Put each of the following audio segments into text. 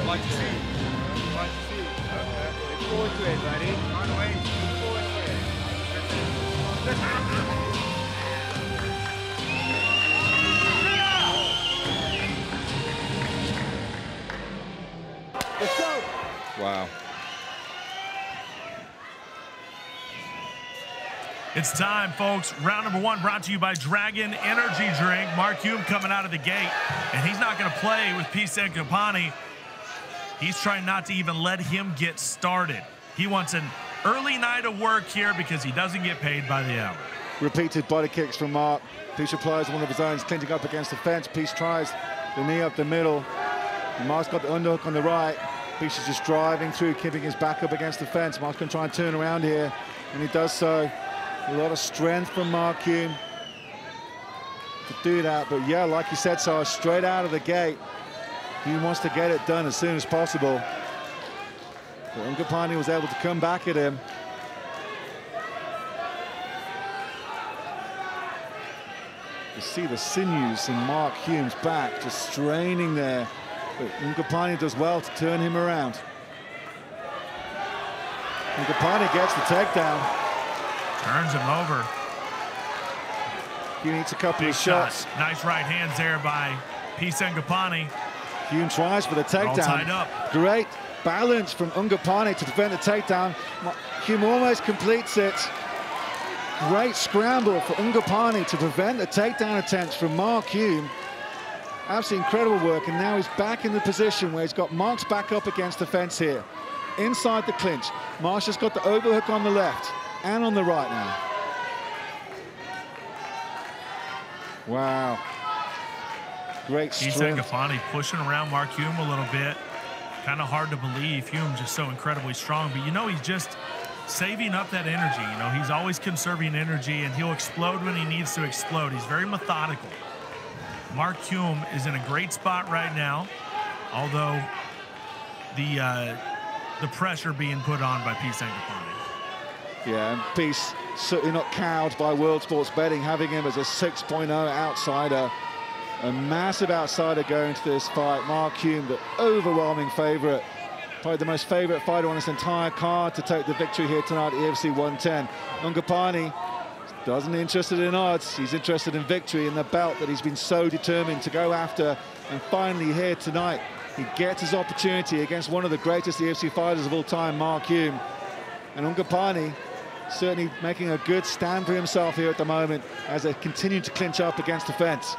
Like to see. Like to see. Okay. Look forward to it, buddy. Can't wait. Look forward to it. Let's go. Wow. It's time, folks. Round number one brought to you by Dragon Energy Drink. Mark Hulme coming out of the gate, and he's not going to play with Nguphane. He's trying not to even let him get started. He wants an early night of work here because he doesn't get paid by the hour. Repeated body kicks from Mark. Peace applies one of his own, clinching up against the fence. Peace tries the knee up the middle. And Mark's got the underhook on the right. Peace is just driving through, keeping his back up against the fence. Mark's going to try and turn around here, and he does so. A lot of strength from Mark Hulme to do that. But yeah, like you said, so straight out of the gate, he wants to get it done as soon as possible. But Nguphane was able to come back at him. You see the sinews in Mark Hulme's back just straining there. But Nguphane does well to turn him around. Nguphane gets the takedown. Turns him over. He needs a couple Big of shots. Nice right hands there by Nguphane. Hulme tries for the takedown. All tied up. Great balance from Nguphane to defend the takedown. Hulme almost completes it. Great scramble for Nguphane to prevent the takedown attempts from Mark Hulme. Absolutely incredible work, and now he's back in the position where he's got Mark's back up against the fence here. Inside the clinch. Mark's just got the overhook on the left and on the right now. Wow. Great strength. Nguphane pushing around Mark Hulme a little bit. Kind of hard to believe. Hulme just so incredibly strong, but you know he's just saving up that energy. You know, he's always conserving energy, and he'll explode when he needs to explode. He's very methodical. Mark Hulme is in a great spot right now, although the pressure being put on by Nguphane. Yeah, and Peace certainly not cowed by World Sports Betting, having him as a 6.0 outsider. A massive outsider going to this fight. Mark Hulme, the overwhelming favorite. Probably the most favorite fighter on this entire card to take the victory here tonight at UFC 110. Nguphane doesn't interested in odds. He's interested in victory and the belt that he's been so determined to go after. And finally here tonight, he gets his opportunity against one of the greatest UFC fighters of all time, Mark Hulme. And Nguphane certainly making a good stand for himself here at the moment as they continue to clinch up against the fence.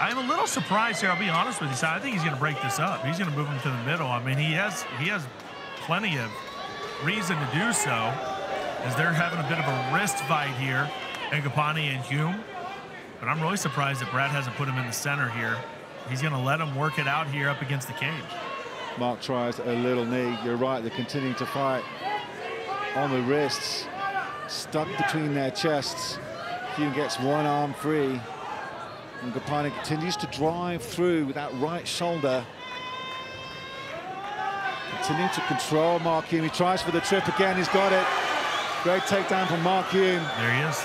I'm a little surprised here, I'll be honest with you. So I think he's going to break this up. He's going to move him to the middle. I mean, he has plenty of reason to do so, as they're having a bit of a wrist fight here, Nguphane and Hulme. But I'm really surprised that Brad hasn't put him in the center here. He's going to let him work it out here up against the cage. Mark tries a little knee. You're right, they're continuing to fight on the wrists, stuck between their chests. Hulme gets one arm free. Nguphane continues to drive through with that right shoulder. Continuing to control Mark Hulme. He tries for the trip again, he's got it. Great takedown from Mark Hulme. There he is.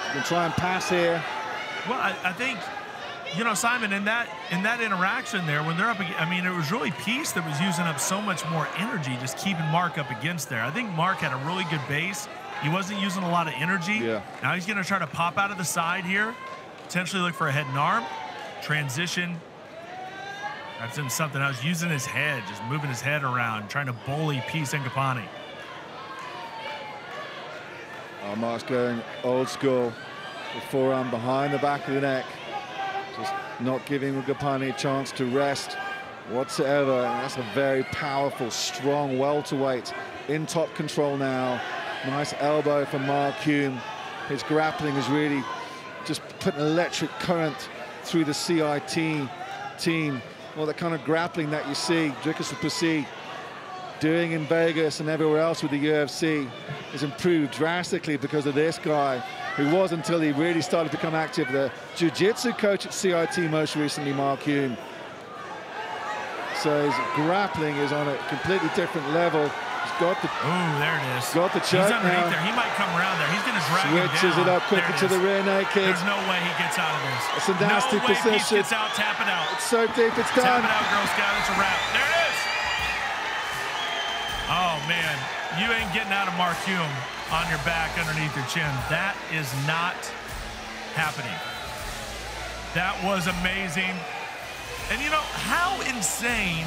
He's going to try and pass here. Well, I think, you know, Simon, in that interaction there, when they're up, I mean, it was really Peace that was using up so much more energy, just keeping Mark up against there. I think Mark had a really good base. He wasn't using a lot of energy. Yeah. Now he's going to try to pop out of the side here, potentially look for a head and arm, transition. That's in something else, using his head, just moving his head around, trying to bully Peace Nguphane. Oh, Mark's going old school. The forearm behind the back of the neck. Just not giving Nguphane a chance to rest whatsoever. And that's a very powerful, strong welterweight in top control now. Nice elbow from Mark Hulme. His grappling is really just putting electric current through the CIT team. Well, the kind of grappling that you see Dricus Duplessis doing in Vegas and everywhere else with the UFC has improved drastically because of this guy, who was, until he really started to become active, the jiu-jitsu coach at CIT most recently, Mark Hulme. So his grappling is on a completely different level. He's got the. Ooh, there it is. Got the choke He's underneath now. there. He might come around there. He's going to drag him down. Switches it up quickly to the rear naked. There's no way he gets out of this. It's a nasty no way position. Peace gets out. Tap it out. It's so deep, it's Tap done. it out, Girl Scout. It's a wrap. There it is. Oh, man. You ain't getting out of Mark Hulme on your back underneath your chin. That is not happening. That was amazing. And you know, how insane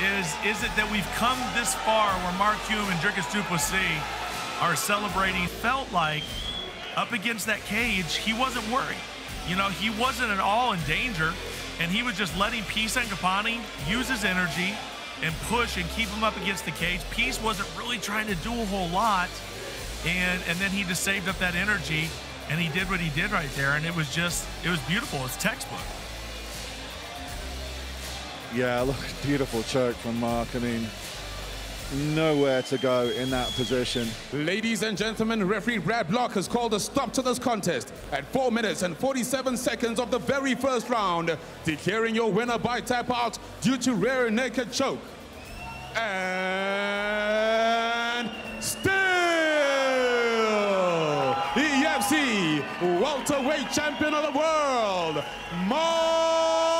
is it that we've come this far where Mark Hulme and Dricus du Plessis are celebrating? Felt like up against that cage, he wasn't worried. You know, he wasn't at all in danger, and he was just letting Peace and Nguphane use his energy and push and keep him up against the cage. Peace wasn't really trying to do a whole lot, and then he just saved up that energy, and he did what he did right there, and it was beautiful. It's textbook. Yeah, look, beautiful choke from Mark. I mean, nowhere to go in that position. Ladies and gentlemen, referee Brad Block has called a stop to this contest at 4 minutes and 47 seconds of the very first round, declaring your winner by tap out due to rear naked choke. And still, the UFC welterweight champion of the world, Mark